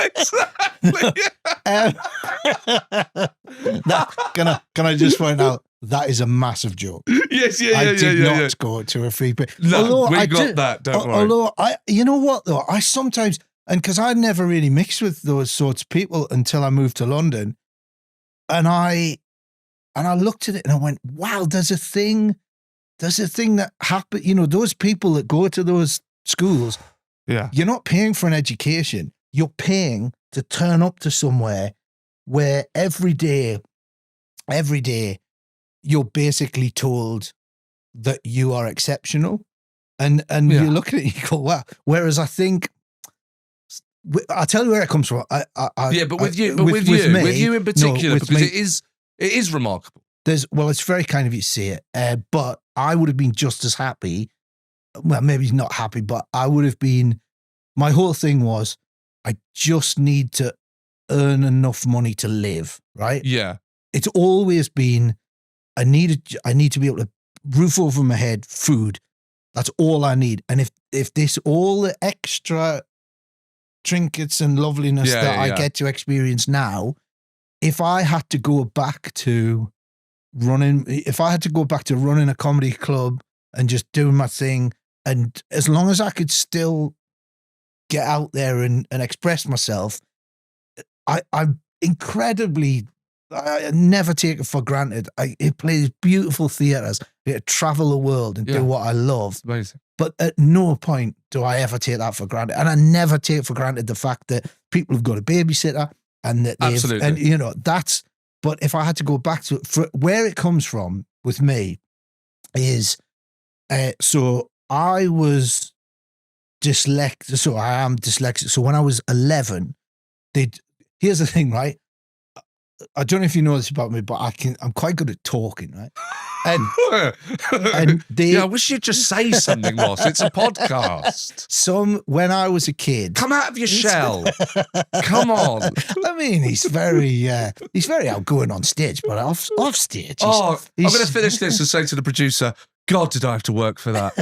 exactly. Can I just point out that is a massive joke? Yes, I did not go to a free pay. No, we got that. Don't worry. Although you know what though, I sometimes, and because I never really mixed with those sorts of people until I moved to London, and I looked at it and I went, wow, there's a thing that happens. You know, those people that go to those schools, you're not paying for an education. You're paying to turn up to somewhere where every day you're basically told that you are exceptional, and you look at it and you go, wow. Whereas I think, I'll tell you where it comes from. But with you in particular, because it is remarkable. It's very kind of you to say it, but I would have been just as happy. Well, maybe not happy, but I would have been. My whole thing was, I just need to earn enough money to live. Right? Yeah. It's always been, I need to be able to roof over my head, food. That's all I need. And if this all the extra trinkets and loveliness I get to experience now, if I had to go back to running, if I had to go back to running a comedy club and just doing my thing, and as long as I could still get out there and express myself, I'm incredibly, I never take it for granted. It plays beautiful theatres. I get to travel the world and do what I love. Amazing. But at no point do I ever take that for granted. And I never take for granted the fact that people have got a babysitter and that they've, Absolutely. and you know, that's, but if I had to go back to where it comes from with me is, so I was dyslexic, so I am dyslexic. So when I was 11, here's the thing, right? I don't know if you know this about me, but I'm quite good at talking, right? And I wish you'd just say something, Ross. It's a podcast. When I was a kid, come out of your shell. Come on. I mean, he's very outgoing on stage, but off stage. I'm going to finish this and say to the producer, God, did I have to work for that?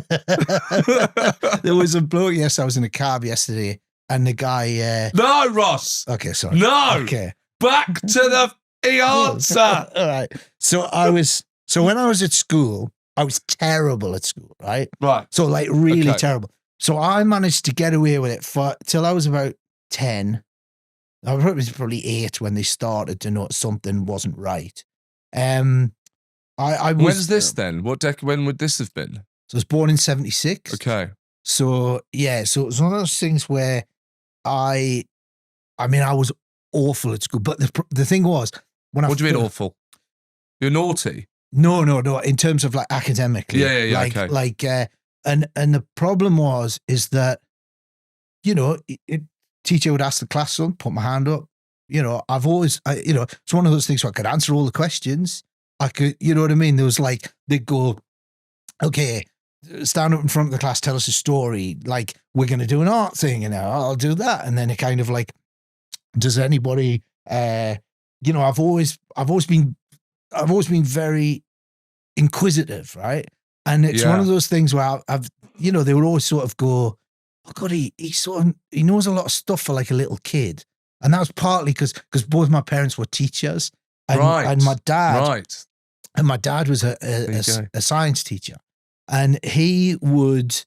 There was a bloke. Yes, I was in a cab yesterday, and the guy. No, Ross. Okay, sorry. No. Okay. Back to the answer. All right. So when I was at school, I was terrible at school, right? Right. So like really terrible. So I managed to get away with it till I was about 10. I was probably 8 when they started to know something wasn't right. I was. When's this then? When would this have been? So I was born in 76. Okay. So yeah, so it was one of those things where I was awful at school. But the thing was, what do you mean awful? You're naughty? No. In terms of like academically. Yeah. Okay. Like, and the problem is that, you know, teacher would ask the class something, put my hand up. You know, it's one of those things where I could answer all the questions. I could, you know what I mean? There was like, they'd go, okay, stand up in front of the class, tell us a story. Like, we're going to do an art thing, you know, I'll do that. And then it kind of like, does anybody, you know, I've always been very inquisitive, right? And it's one of those things where I've, you know, they would always sort of go, oh God, he knows a lot of stuff for like a little kid. And that was partly because both my parents were teachers, and my dad, and my dad was a science teacher, and he would,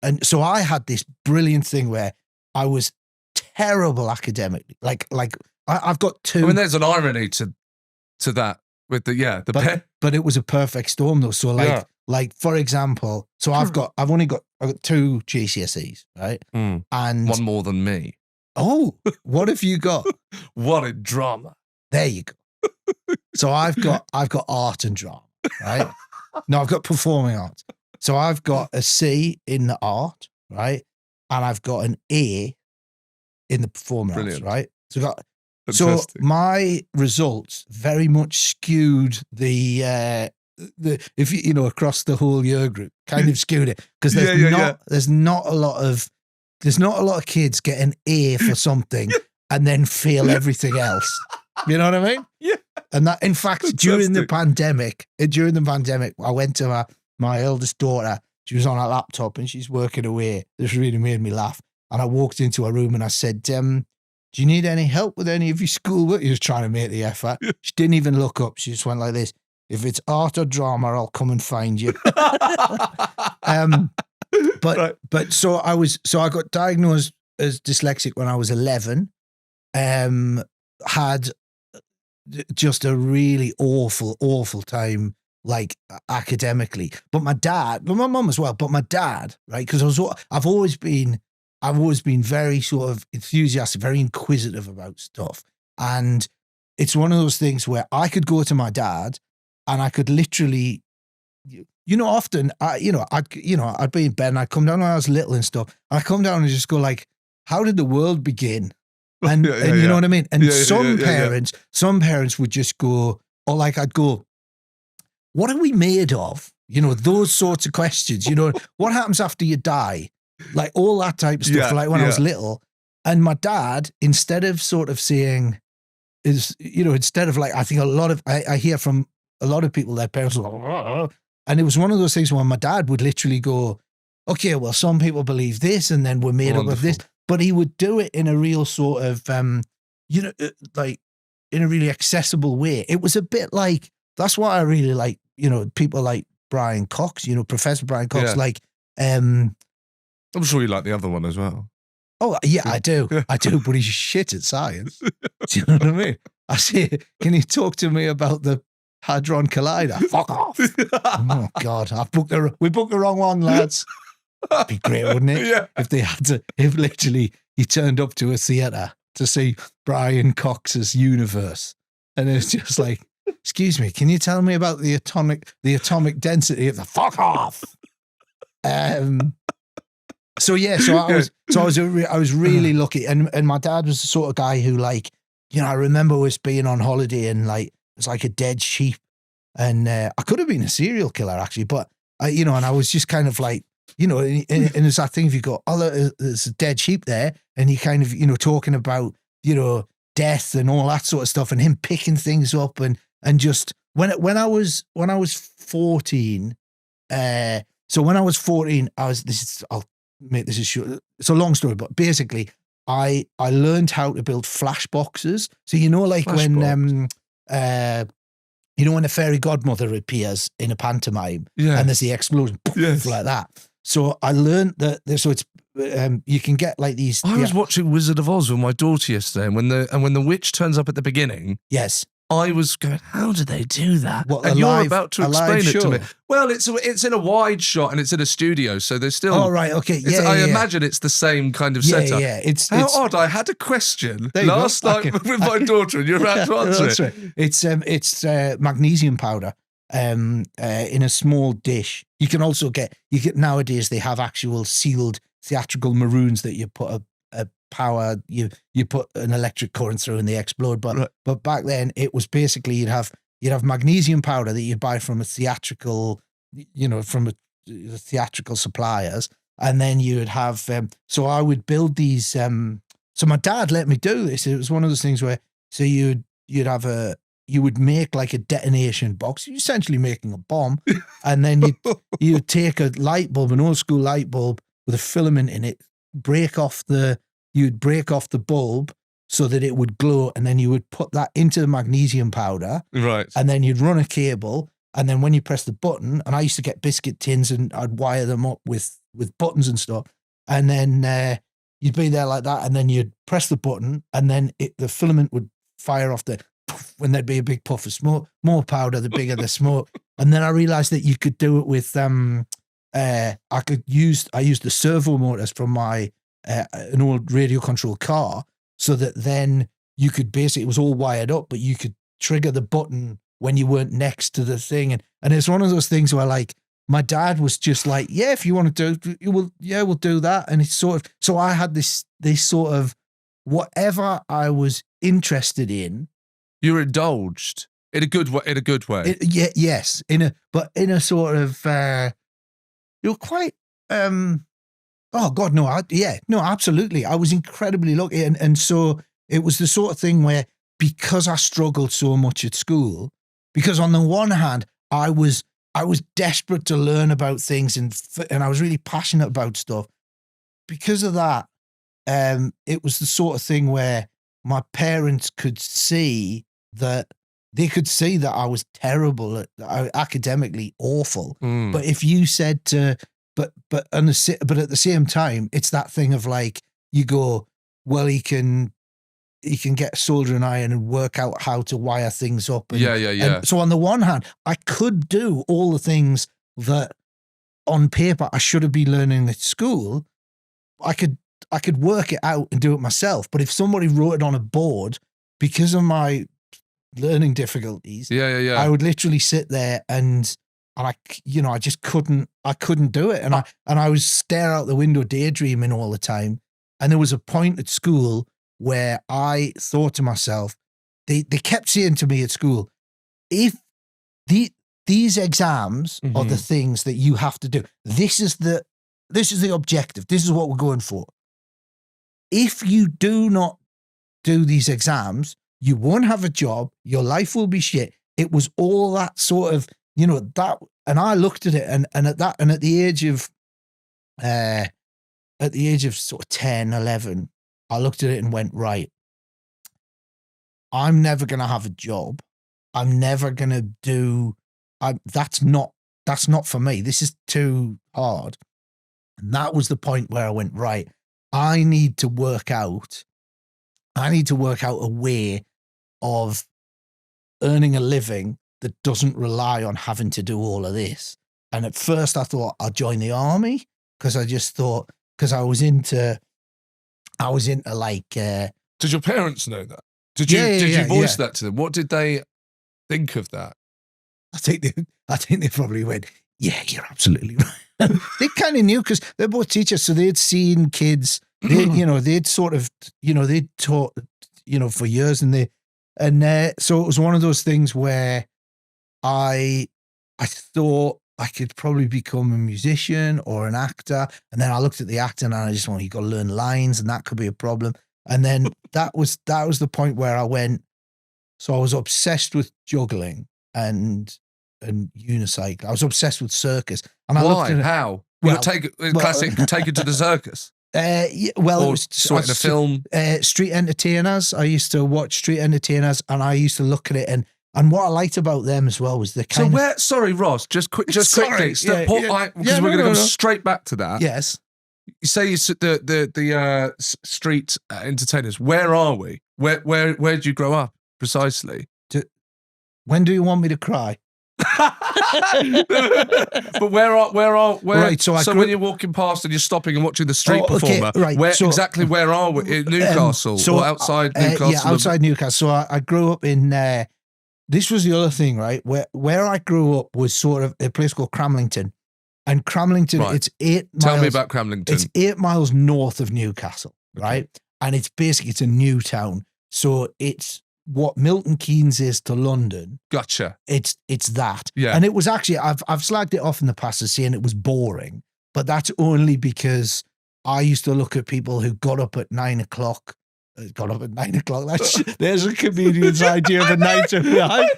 and so I had this brilliant thing where I was terrible academically. Like I've got two. I mean, there's an irony to that with but it was a perfect storm though. So like for example, so I've got 2 GCSEs, right? Mm. And one more than me. Oh, what have you got? What a drama. There you go. So I've got art and drama, right? No, I've got performing arts. So I've got a C in the art, right? And I've got an A in the performing arts, right? So my results very much skewed the if you know across the whole year group, kind of skewed it because there's not a lot of kids get an A for something and then fail everything else. You know what I mean? Yeah. And that, in fact, during the pandemic, I went to my eldest daughter. She was on her laptop and she's working away. This really made me laugh. And I walked into her room and I said, do you need any help with any of your schoolwork? He was trying to make the effort. She didn't even look up. She just went like this. If it's art or drama, I'll come and find you. But so I got diagnosed as dyslexic when I was 11. Had just a really awful time, like academically. But my mum as well. But my dad, right? Because I've always been very sort of enthusiastic, very inquisitive about stuff. And it's one of those things where I could go to my dad and I could literally, you know, often, I'd be in bed and I'd come down when I was little and stuff. And I'd come down and just go like, how did the world begin? And, you know what I mean? And some parents would just go, or like I'd go, what are we made of? You know, those sorts of questions, you know, what happens after you die? Like all that type of stuff, like when I was little. And my dad, instead of sort of saying, instead of like, I think I hear from a lot of people, their parents were like, and it was one of those things where my dad would literally go, okay, well, some people believe this and then we're made up of this. But he would do it in a real sort of, like in a really accessible way. It was a bit like that's why I really like, people like Brian Cox, Professor Brian Cox, I'm sure you like the other one as well. Oh, yeah, I do. But he's shit at science. Do you know what I mean? I say, can you talk to me about the Hadron Collider? Fuck off. Oh, God. We booked the wrong one, lads. It'd be great, wouldn't it? Yeah. If literally you turned up to a theatre to see Brian Cox's universe. And it's just like, excuse me, can you tell me about the atomic density of the fuck off? So I was really lucky, and my dad was the sort of guy who, like, I remember us being on holiday and like it's like a dead sheep, and I could have been a serial killer actually, but and I was just kind of like, and there's that thing if you go, there's a dead sheep there, and he kind of talking about death and all that sort of stuff, and him picking things up and just when I was 14, so when I was 14, I'll make this as short. It's a long story, but basically, I learned how to build flash boxes. So like when when the fairy godmother appears in a pantomime, and there's the explosion, like that. So I learned that. So it's you can get like these. I was watching Wizard of Oz with my daughter yesterday, and when the witch turns up at the beginning, yes. I was going, how do they do that? What, and you're about to explain it to me. Well, it's in a wide shot and it's in a studio, so there's still. Oh, right, okay. I imagine it's the same kind of setup. Yeah, it's odd. I had a question last night with my daughter, and you're about to answer it. Right. It's magnesium powder in a small dish. You can also get nowadays they have actual sealed theatrical maroons that you put a power, you put an electric current through and they explode. But back then it was basically you'd have magnesium powder that you'd buy from a theatrical, from a theatrical suppliers, and then you would have. So I would build these. So my dad let me do this. It was one of those things where you would make like a detonation box. You're essentially making a bomb, and then you'd take a light bulb, an old school light bulb with a filament in it, you'd break off the bulb so that it would glow, and then you would put that into the magnesium powder. Right. And then you'd run a cable, and then when you press the button, and I used to get biscuit tins and I'd wire them up with buttons and stuff, and then you'd be there like that, and then you'd press the button, and then the filament would fire off when there'd be a big puff of smoke, more powder, the bigger the smoke. And then I realized that you could do it with, I used the servo motors from my, an old radio controlled car, so that then you could basically, it was all wired up, but you could trigger the button when you weren't next to the thing. And it's one of those things where like, my dad was just like, yeah, if you want to do, we'll do that. And it's sort of, so I had this sort of, whatever I was interested in. You were indulged in a good way. Yes. In a sort of, you're quite, oh God, no, absolutely. I was incredibly lucky. And so it was the sort of thing where, because I struggled so much at school, because on the one hand, I was desperate to learn about things and I was really passionate about stuff. Because of that, it was the sort of thing where my parents could see that I was terrible, academically awful. But if you said to, but at the same time, it's that thing of like, you go, well, he can get soldering iron and work out how to wire things up. And, And so on the one hand, I could do all the things that on paper I should have been learning at school. I could work it out and do it myself. But if somebody wrote it on a board, because of my learning difficulties, I would literally sit there and I just couldn't do it. And I was stare out the window daydreaming all the time. And there was a point at school where I thought to myself, they kept saying to me at school, if these exams are the things that you have to do, this is the objective, this is what we're going for. If you do not do these exams, you won't have a job, your life will be shit. It was all that sort of, that, and I looked at it and at the age of sort of 10, 11, I looked at it and went, right, I'm never going to have a job. I'm never going to do, that's not for me. This is too hard. And that was the point where I went, right, I need to work out a way of earning a living that doesn't rely on having to do all of this. And at first I thought I'll join the army because I just thought, because I was into like. Did your parents know that? Did you voice that to them? What did they think of that? I think they probably went, yeah, you're absolutely right. They kind of knew because they're both teachers, so they'd seen kids. They'd sort of, they'd taught, for years, and so it was one of those things where I thought I could probably become a musician or an actor, and then I looked at the acting and I just went, you got to learn lines, and that could be a problem. And then that was the point where I went. So I was obsessed with juggling and unicycle. I was obsessed with circus. And I looked at it, how? Classic, take it to the circus. It or was in a film. Street entertainers. I used to watch street entertainers, and I used to look at it, and what I liked about them as well was the kind of. Sorry, Ross, quickly, because we're going to come straight back to that. Yes. You say the street entertainers. Where are we? Where did you grow up precisely? When do you want me to cry? But where? Right, so when you're walking past and you're stopping and watching the street performer, right, exactly where are we? In Newcastle or outside Newcastle? Yeah, outside Newcastle. So I grew up in. This was the other thing, right? Where I grew up was sort of a place called Cramlington, and Cramlington, right. It's 8 miles. Tell me about Cramlington. It's 8 miles north of Newcastle, right? And it's a new town. So it's what Milton Keynes is to London. Gotcha. It's that. Yeah. And it was actually, I've slagged it off in the past as saying it was boring, but that's only because I used to look at people who got up at 9 o'clock. There's a comedian's idea of a 9 to 5.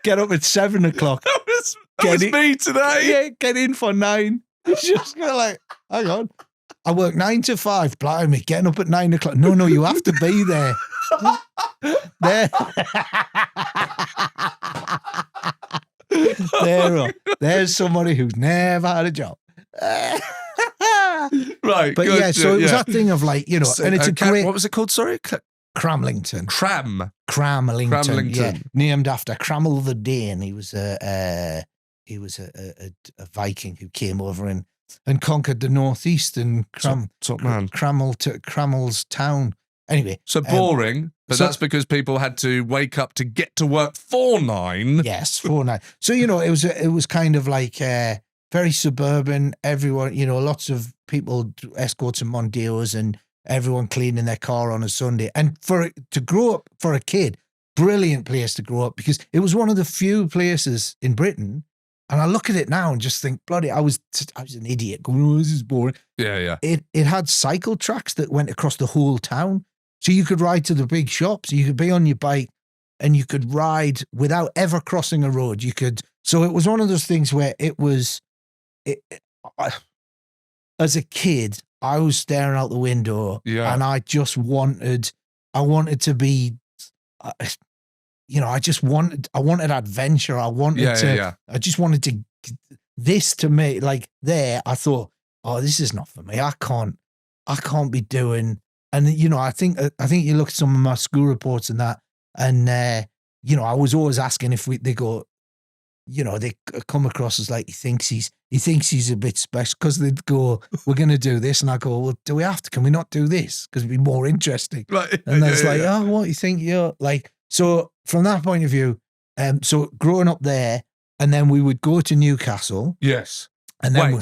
Get up at 7 o'clock. That was me today. Yeah, get in for 9. It's just kind of like, hang on. I work 9 to 5. Blimey, getting up at 9 o'clock. No, you have to be there. There's somebody who's never had a job. Right. But good, so it was that thing of like, and it's a great. What was it called? Sorry? Cramlington. Cramlington. Yeah, named after Cramel the Dane. He was a Viking who came over and conquered the northeast and Cramel's town. Anyway, so boring, but that's because people had to wake up to get to work for 9. Yes, for 9. So it was kind of like very suburban. Everyone, lots of people, escorts and Mondeos, and everyone cleaning their car on a Sunday. And to grow up for a kid, brilliant place to grow up because it was one of the few places in Britain. And I look at it now and just think, bloody, I was an idiot going, oh, this is boring. Yeah. It had cycle tracks that went across the whole town. So you could ride to the big shops. You could be on your bike and you could ride without ever crossing a road. So it was one of those things where as a kid, I was staring out the window and I just wanted to be, I wanted adventure. I just wanted to, this to me, like there, I thought, oh, this is not for me. I can't be doing. And, I think you look at some of my school reports and that, and, I was always asking if they come across as like, he thinks he's a bit special because they'd go, we're going to do this. And I go, well, do we have to? Can we not do this? Because it'd be more interesting. Right. And it's oh, what you think you're like? So from that point of view, so growing up there, and then we would go to Newcastle. Yes. And then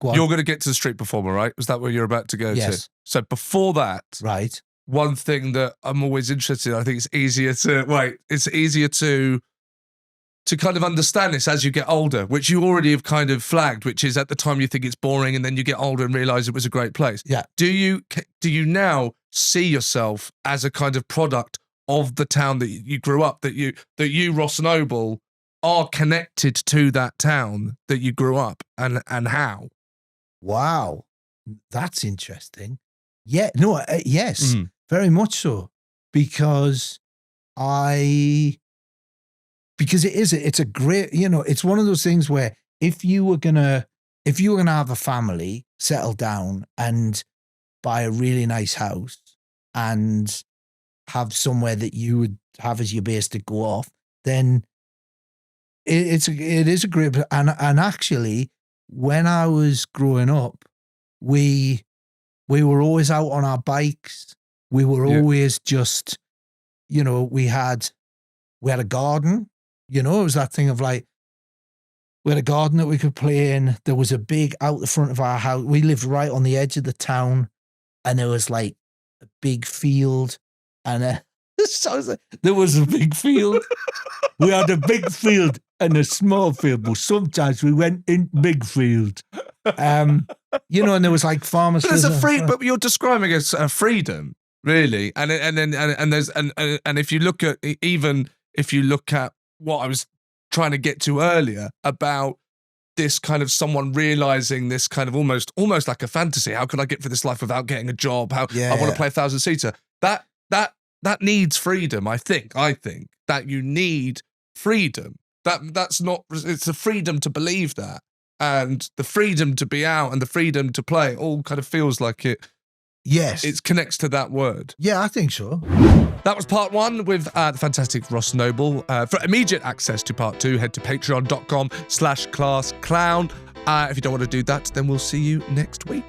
you're going to get to the street performer, right? Was that where you're about to go to? So before that, right. One thing that I'm always interested in, I think it's easier to kind of understand this as you get older, which you already have kind of flagged, which is at the time you think it's boring and then you get older and realize it was a great place. Yeah. Do you now see yourself as a kind of product of the town that you grew up, that you, Ross Noble, are connected to that town that you grew up, and how? Wow. That's interesting. Yeah. No, yes, very much so. Because I because it's a great, you know, it's one of those things where if you were gonna have a family, settle down and buy a really nice house and have somewhere that you would have as your base to go off, then it is a great, and actually when I was growing up, we were always out on our bikes. We were always just, you know, we had a garden, you know, it was that thing of like, we had a garden that we could play in. There was a big out the front of our house. We lived right on the edge of the town, and there was like a big field, and there was a big field. We had a big field and a small field, but sometimes we went in big field. You know, and there was like farmers. But there's but you're describing as a freedom, really, and if you look at what I was trying to get to earlier about this kind of someone realizing this kind of almost like a fantasy. How could I get through this life without getting a job? I want to play a 1,000-seater. That needs freedom. I think that you need freedom. That's not. It's the freedom to believe that, and the freedom to be out, and the freedom to play. It all kind of feels like it. Yes, it connects to that word. Yeah, I think so. That was part 1 with the fantastic Ross Noble. For immediate access to part 2, head to patreon.com/classclown. If you don't want to do that, then we'll see you next week.